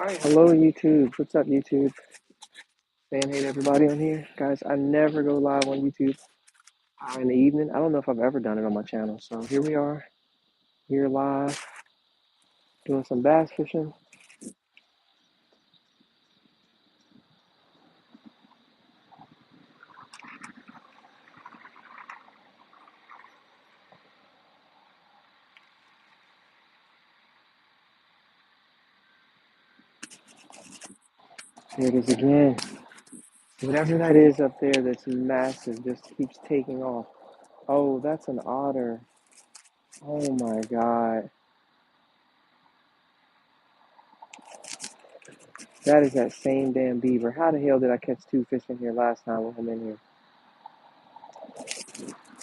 Alright, hello YouTube. What's up YouTube? Saying hey to everybody on here. Guys, I never go live on YouTube in the evening. I don't know if I've ever done it on my channel. So here we are, here live, doing some bass fishing. Here it is again. Whatever that is up there that's massive just keeps taking off. Oh, that's an otter. Oh my God. That is that same damn beaver. How the hell did I catch two fish in here last time when I'm in here?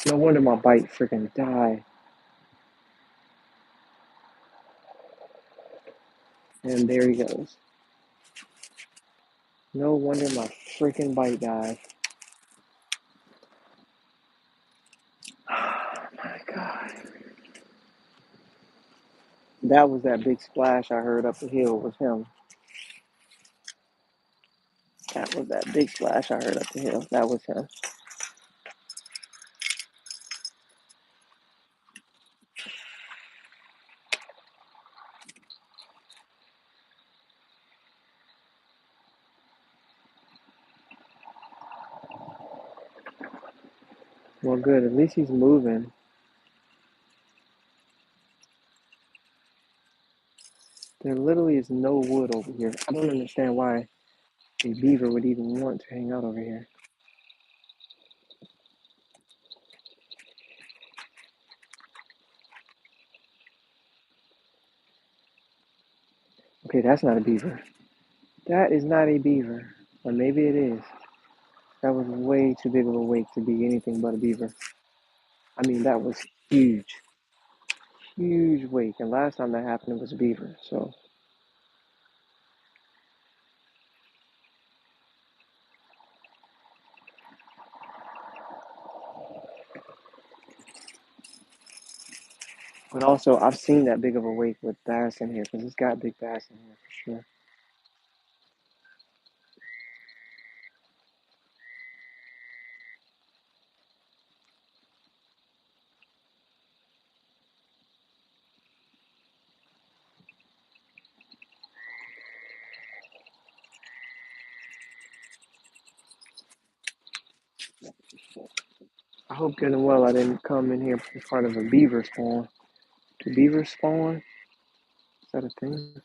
No wonder my bite freaking died. And there he goes. No wonder my freaking bite died. Oh my God. That was that big splash I heard up the hill was him. That was that big splash I heard up the hill. That was him. Well, good. At least he's moving. There literally is no wood over here. I don't understand why a beaver would even want to hang out over here. Okay, that's not a beaver. That is not a beaver. Or maybe it is. That was way too big of a wake to be anything but a beaver. I mean, that was huge. Huge wake. And last time that happened, it was a beaver. So, but also, I've seen that big of a wake with bass in here because it's got big bass in here for sure. I hope good and well I didn't come in here as part of a beaver spawn. Do beavers spawn? Is that a thing?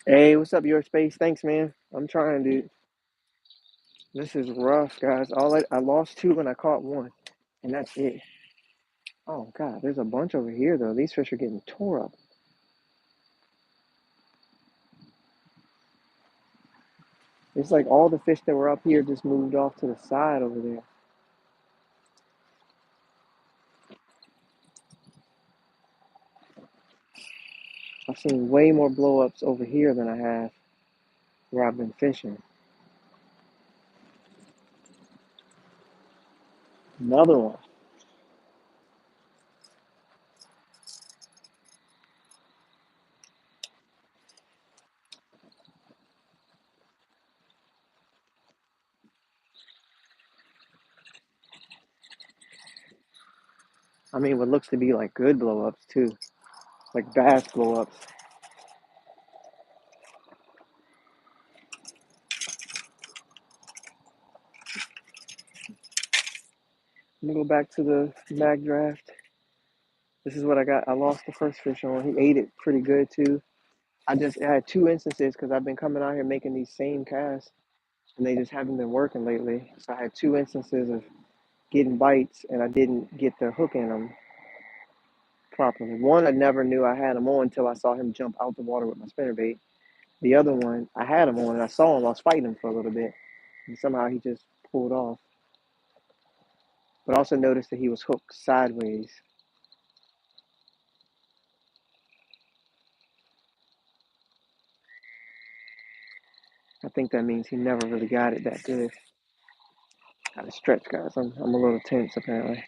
Hey, what's up, your space? Thanks, man. I'm trying, dude. This is rough, guys. I lost two and I caught one, and that's it. Oh God, there's a bunch over here though. These fish are getting tore up. It's like all the fish that were up here just moved off to the side over there. I've seen way more blow-ups over here than I have where I've been fishing. Another one. I mean, what looks to be like good blow-ups too, like bass blow-ups. I'm gonna go back to the mag draft. This is what I got. I lost the first fish on. He ate it pretty good too. I had two instances because I've been coming out here making these same casts and they just haven't been working lately. So I had two instances of getting bites and I didn't get the hook in them properly. One, I never knew I had him on until I saw him jump out the water with my spinnerbait. The other one, I had him on and I saw him. I was fighting him for a little bit and somehow he just pulled off. But I also noticed that he was hooked sideways. I think that means he never really got it that good. Gotta stretch, guys. I'm a little tense apparently.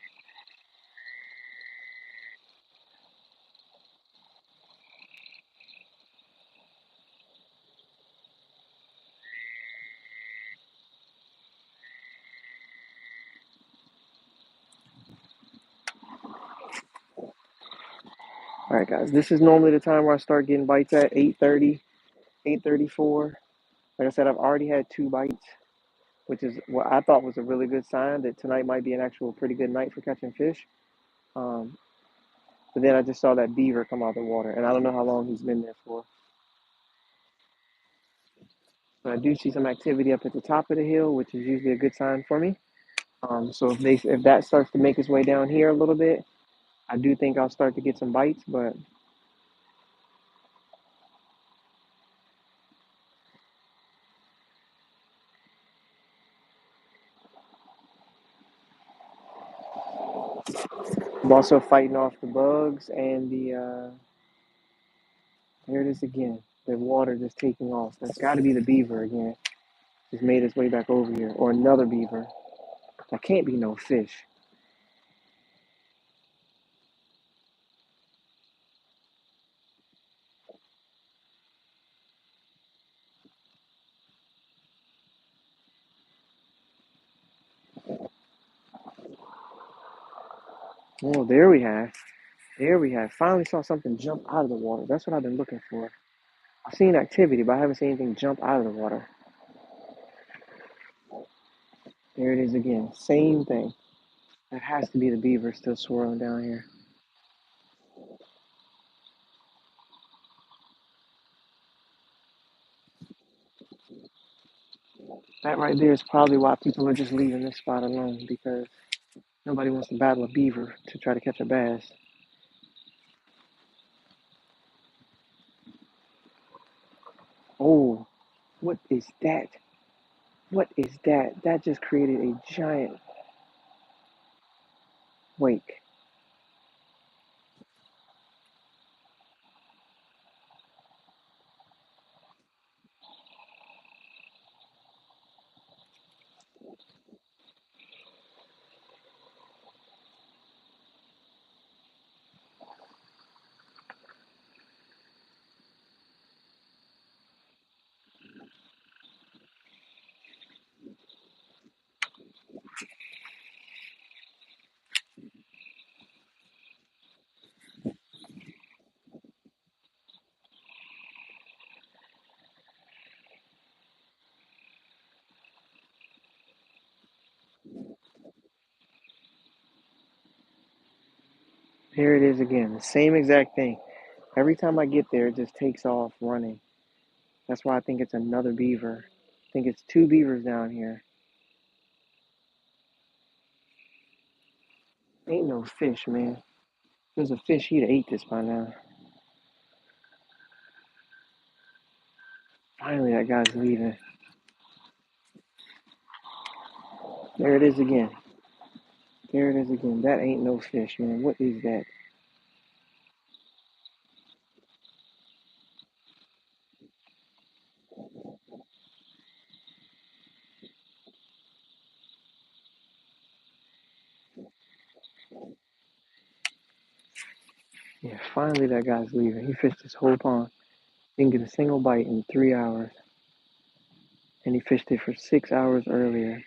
All right, guys. This is normally the time where I start getting bites at 8:30, 8:34. Like I said, I've already had two bites, which is what I thought was a really good sign that tonight might be an actual pretty good night for catching fish. Um, but then I just saw that beaver come out of the water, and I don't know how long he's been there for. But I do see some activity up at the top of the hill, which is usually a good sign for me. So if that starts to make its way down here a little bit, I do think I'll start to get some bites. But I'm also fighting off the bugs and there it is again. The water just taking off. That's got to be the beaver again. Just made its way back over here, or another beaver. That can't be no fish. Oh, there we have. There we have. Finally saw something jump out of the water. That's what I've been looking for. I've seen activity, but I haven't seen anything jump out of the water. There it is again. Same thing. That has to be the beaver still swirling down here. That right there is probably why people are just leaving this spot alone because nobody wants to battle a beaver to try to catch a bass. Oh, what is that? What is that? That just created a giant wake. Here it is again. The same exact thing. Every time I get there, it just takes off running. That's why I think it's another beaver. I think it's two beavers down here. Ain't no fish, man. If there's a fish, he'd have ate this by now. Finally, that guy's leaving. There it is again. There it is again. That ain't no fish, man. What is that? Yeah, finally that guy's leaving. He fished this whole pond. Didn't get a single bite in 3 hours. And he fished it for 6 hours earlier.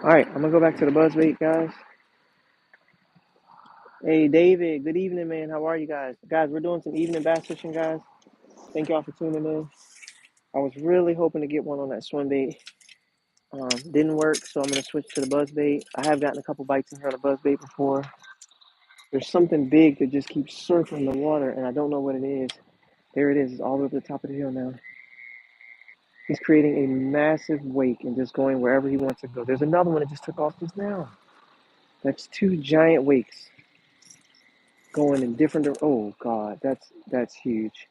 Alright, I'm gonna go back to the buzzbait, guys. Hey, David. Good evening, man. How are you guys? Guys, we're doing some evening bass fishing, guys. Thank y'all for tuning in. I was really hoping to get one on that swim bait. Didn't work, so I'm gonna switch to the buzz bait. I have gotten a couple bites in here on the buzz bait before. There's something big that just keeps circling the water, and I don't know what it is. There it is. It's all the way up the top of the hill now. He's creating a massive wake and just going wherever he wants to go. There's another one that just took off just now. That's two giant wakes going in different. Oh God, that's huge.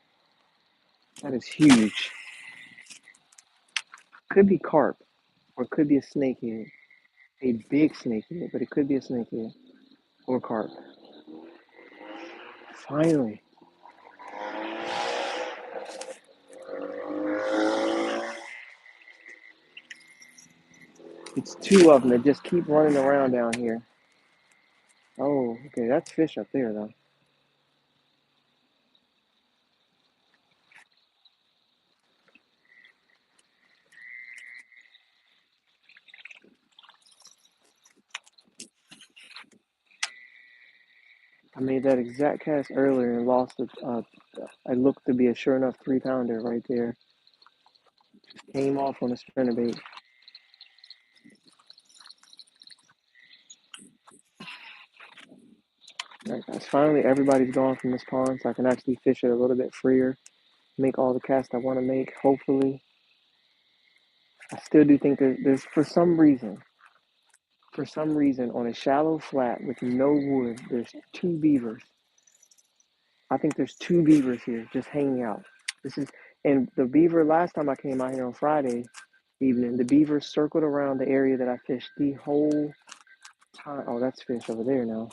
That is huge. Could be carp or it could be a snakehead. A big snakehead, but it could be a snakehead or carp. Finally, it's two of them that just keep running around down here. Oh, okay, that's fish up there though. I made that exact cast earlier and lost it. I looked to be a sure enough 3 pounder right there. Came off on a spinnerbait. Right, guys, finally everybody's gone from this pond, so I can actually fish it a little bit freer, make all the casts I want to make. Hopefully, I still do think there's for some reason, on a shallow flat with no wood, there's two beavers. I think there's two beavers here just hanging out. This is and the beaver last time I came out here on Friday evening, the beaver circled around the area that I fished the whole time. Oh, that's fish over there now.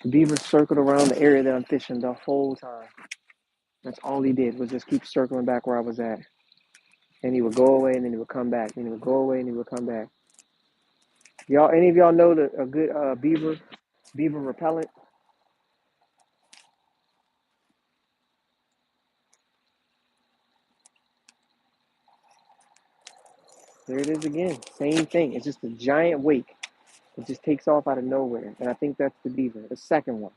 The beaver circled around the area that I'm fishing the whole time. That's all he did was just keep circling back where I was at. And he would go away and then he would come back. And he would go away and he would come back. Y'all, any of y'all know a good beaver repellent? There it is again. Same thing. It's just a giant wake. It just takes off out of nowhere. And I think that's the beaver, the second one.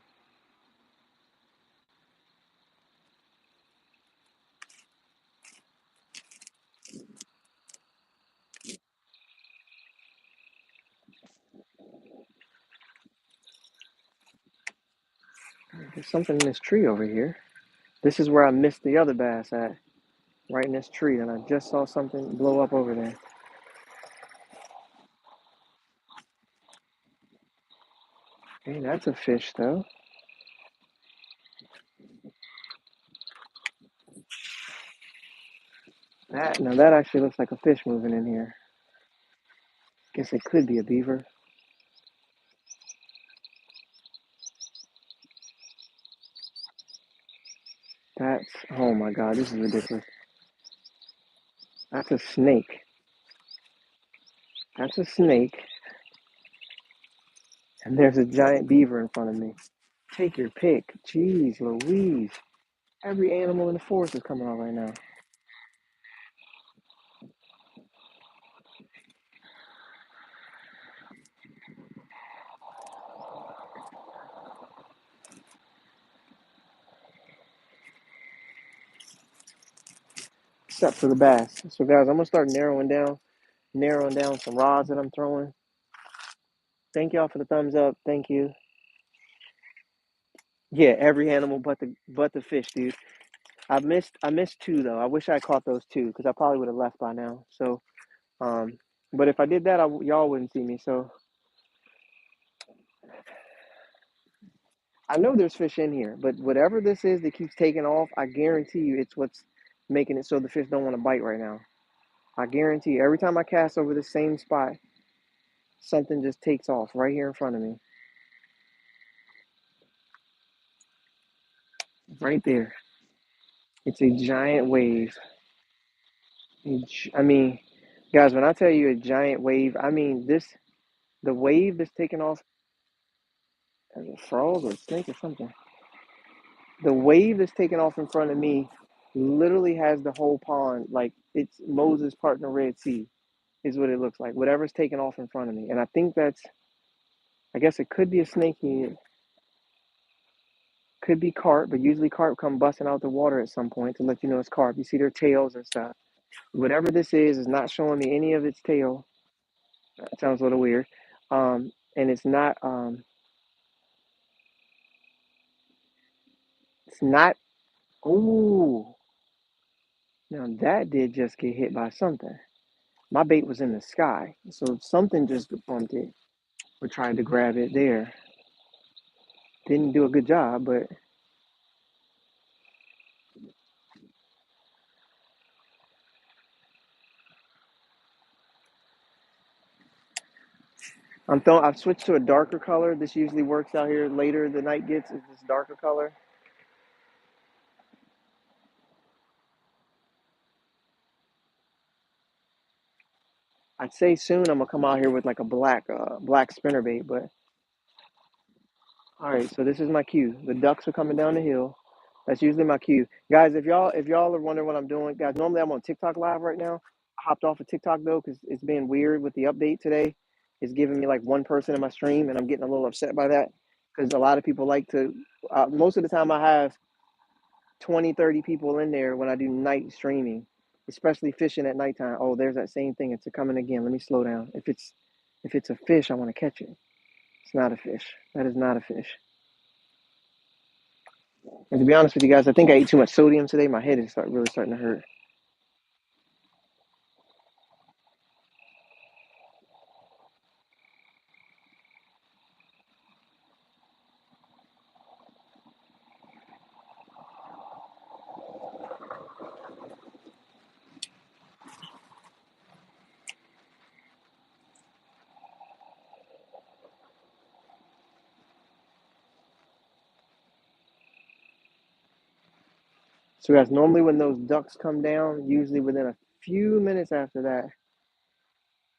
There's something in this tree over here. This is where I missed the other bass at, right in this tree. And I just saw something blow up over there. Hey, that's a fish, though. Now that actually looks like a fish moving in here. Guess it could be a beaver. That's, oh my God, this is ridiculous. That's a snake. That's a snake. And there's a giant beaver in front of me. Take your pick. Jeez Louise. Every animal in the forest is coming out right now. Except for the bass. So guys, I'm gonna start narrowing down some rods that I'm throwing. Thank y'all for the thumbs up. Thank you. Yeah, every animal but the fish, dude. I missed two though. I wish I caught those two because I probably would have left by now. So but if I did that, y'all wouldn't see me. So I know there's fish in here, but whatever this is that keeps taking off, I guarantee you it's what's making it so the fish don't want to bite right now. I guarantee you, every time I cast over the same spot, something just takes off right here in front of me. Right there. It's a giant wave. I mean, guys, when I tell you a giant wave, I mean the wave that's taking off as a frog or a snake or something. The wave that's taking off in front of me literally has the whole pond like it's Moses parting the Red Sea. is what it looks like. Whatever's taking off in front of me. And I think that's, I guess it could be a snaky, it could be carp, but usually carp come busting out the water at some point to let you know it's carp. You see their tails and stuff. Whatever this is not showing me any of its tail. That sounds a little weird. And it's not, oh, now that did just get hit by something. My bait was in the sky, so something just bumped it or tried to grab it there. Didn't do a good job, but I've switched to a darker color. This usually works out here later the night gets is this darker color. I'd say soon I'm gonna come out here with like a black spinnerbait, but all right, so this is my cue. The ducks are coming down the hill. That's usually my cue. Guys, if y'all are wondering what I'm doing, guys, normally I'm on TikTok live right now. I hopped off of TikTok though, because it's being weird with the update today. It's giving me like one person in my stream, and I'm getting a little upset by that because a lot of people like to most of the time I have 20, 30 people in there when I do night streaming, especially fishing at nighttime. Oh, there's that same thing. It's a coming again. Let me slow down. If it's a fish, I want to catch it. It's not a fish. That is not a fish. And to be honest with you guys, I think I ate too much sodium today. My head is really starting to hurt. So guys, normally when those ducks come down, usually within a few minutes after that,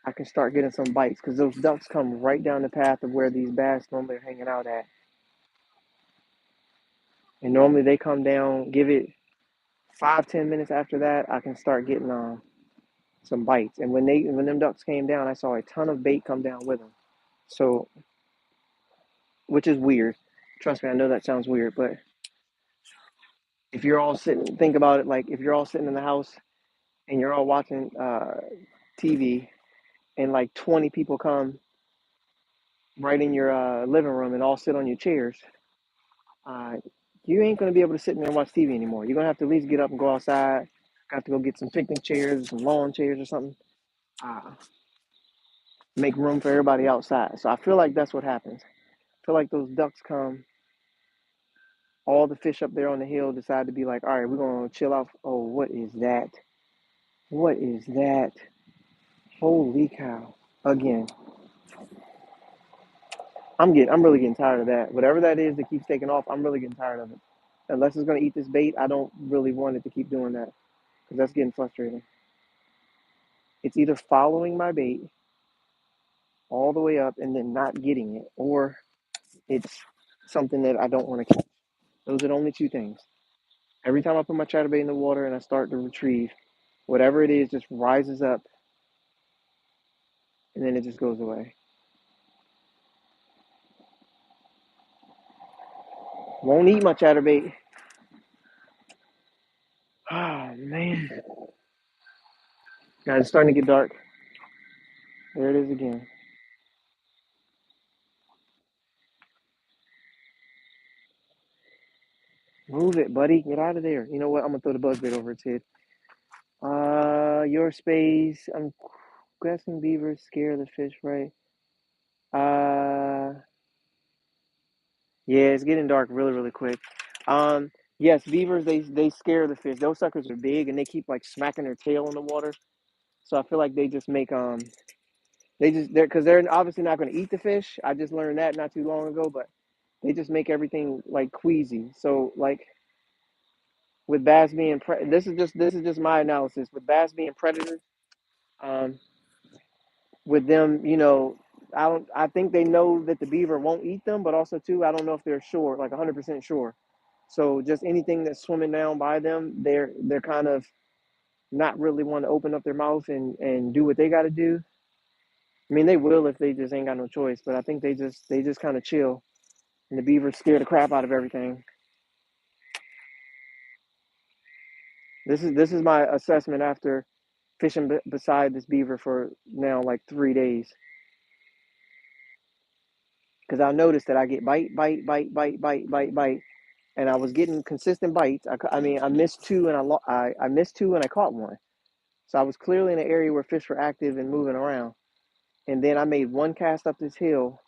I can start getting some bites because those ducks come right down the path of where these bass normally are hanging out at. And normally they come down, give it 5, 10 minutes after that, I can start getting some bites. And when them ducks came down, I saw a ton of bait come down with them. So, which is weird. Trust me, I know that sounds weird, but if you're all sitting, think about it like if you're all sitting in the house and you're all watching TV, and like 20 people come right in your living room and all sit on your chairs, uh, you ain't gonna be able to sit in there and watch TV anymore. You're gonna have to at least get up and go outside. Got to go get some picnic chairs, some lawn chairs or something. Uh, Make room for everybody outside. So I feel like that's what happens. I feel like those ducks come, all the fish up there on the hill decide to be like, all right, we're gonna chill out. Oh, what is that? What is that? Holy cow! Again, I'm really getting tired of that. Whatever that is that keeps taking off, I'm really getting tired of it. Unless it's gonna eat this bait, I don't really want it to keep doing that because that's getting frustrating. It's either following my bait all the way up and then not getting it, or it's something that I don't want to catch. Those are the only two things. Every time I put my chatterbait in the water and I start to retrieve, whatever it is just rises up and then it just goes away. Won't eat my chatterbait. Oh man. Guys, it's starting to get dark. There it is again. Move it, buddy. Get out of there. You know what? I'm gonna throw the buzzbait over its head. Your space. I'm guessing beavers scare the fish, right? Uh, yeah, it's getting dark really, really quick. Yes, beavers they scare the fish. Those suckers are big and they keep like smacking their tail in the water. So I feel like they just make they're obviously not going to eat the fish. I just learned that not too long ago, but they just make everything like queasy. So like with bass being this is just my analysis with bass being predators. Um, with them, I think they know that the beaver won't eat them, but also too, I don't know if they're sure, like 100% sure. So just anything that's swimming down by them, they're kind of not really want to open up their mouth and do what they got to do. I mean, they will if they just ain't got no choice, but I think they just kind of chill, and the beavers scare the crap out of everything. This is my assessment after fishing beside this beaver for now like 3 days, because I noticed that I get bite, and I was getting consistent bites. I mean, I missed two and I missed two and I caught one, so I was clearly in an area where fish were active and moving around. And then I made one cast up this hill,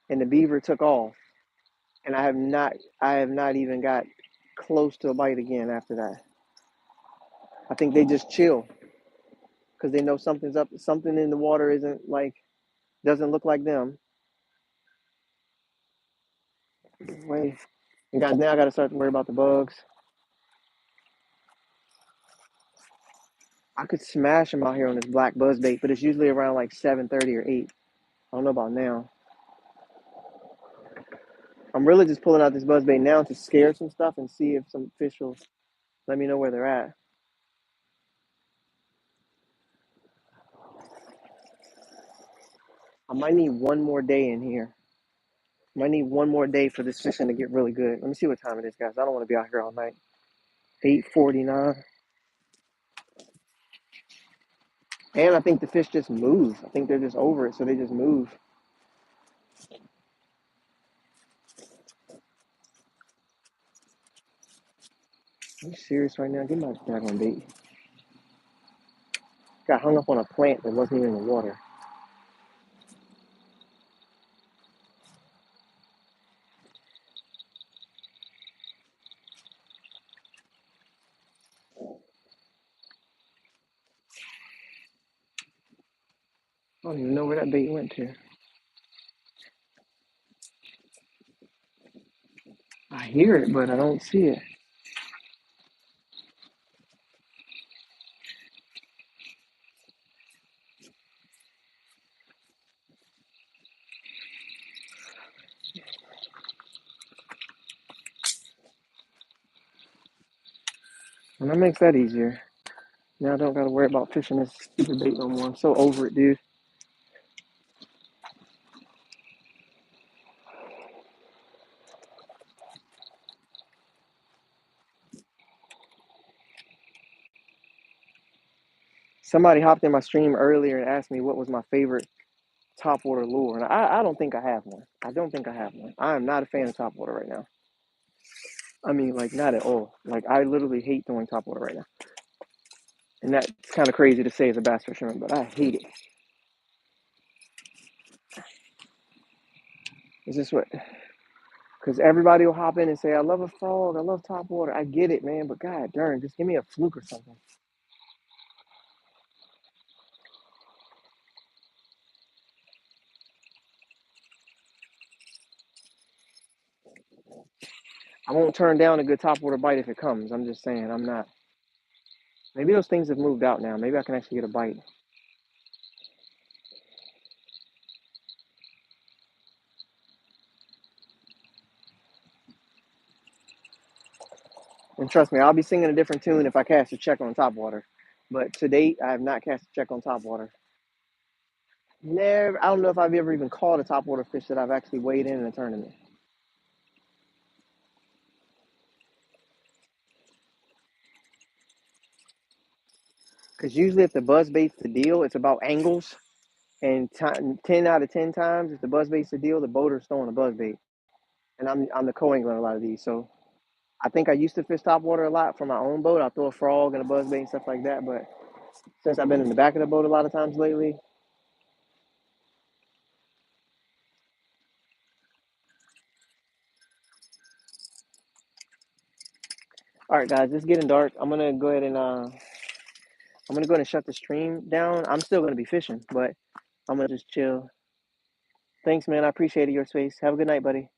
and the beaver took off, and I have not even got close to a bite again after that. I think they just chill because they know something's up, something in the water isn't like doesn't look like them. Wait, and guys, now I got to start to worry about the bugs. I could smash them out here on this black buzz bait, but it's usually around like 7:30 or 8. I don't know about now. I'm really just pulling out this buzz bait now to scare some stuff and see if some fish will let me know where they're at. I might need one more day in here. I might need one more day for this fishing to get really good. Let me see what time it is, guys. I don't want to be out here all night. 8:49. And I think the fish just move. I think they're just over it, so they just move. Are you serious right now? Get my daggone bait. Got hung up on a plant that wasn't even in the water. I don't even know where that bait went to. I hear it, but I don't see it. And that makes that easier. Now I don't got to worry about fishing this stupid bait no more. I'm so over it, dude. Somebody hopped in my stream earlier and asked me what was my favorite topwater lure, and I don't think I have one. I don't think I have one. I am not a fan of topwater right now. I mean, like, not at all. Like, I literally hate throwing topwater right now. And that's kind of crazy to say as a bass fisherman, but I hate it. It's just what, because everybody will hop in and say, I love a frog, I love topwater. I get it, man, but god darn, just give me a fluke or something. I won't turn down a good topwater bite if it comes. I'm just saying, I'm not. Maybe those things have moved out now. Maybe I can actually get a bite. And trust me, I'll be singing a different tune if I cast a check on topwater. But to date, I have not cast a check on topwater. Never. I don't know if I've ever even caught a topwater fish that I've actually weighed in a tournament. Because usually, if the buzz bait's the deal, it's about angles. And 10 out of 10 times, if the buzz bait's the deal, the boater's throwing a buzz bait. And I'm the co-angler in a lot of these. So I think I used to fish topwater a lot for my own boat. I'll throw a frog and a buzz bait and stuff like that. But since I've been in the back of the boat a lot of times lately, all right, guys, it's getting dark. I'm gonna go ahead and shut the stream down. I'm still gonna be fishing, but I'm gonna just chill. Thanks, man. I appreciate it, your space. Have a good night, buddy.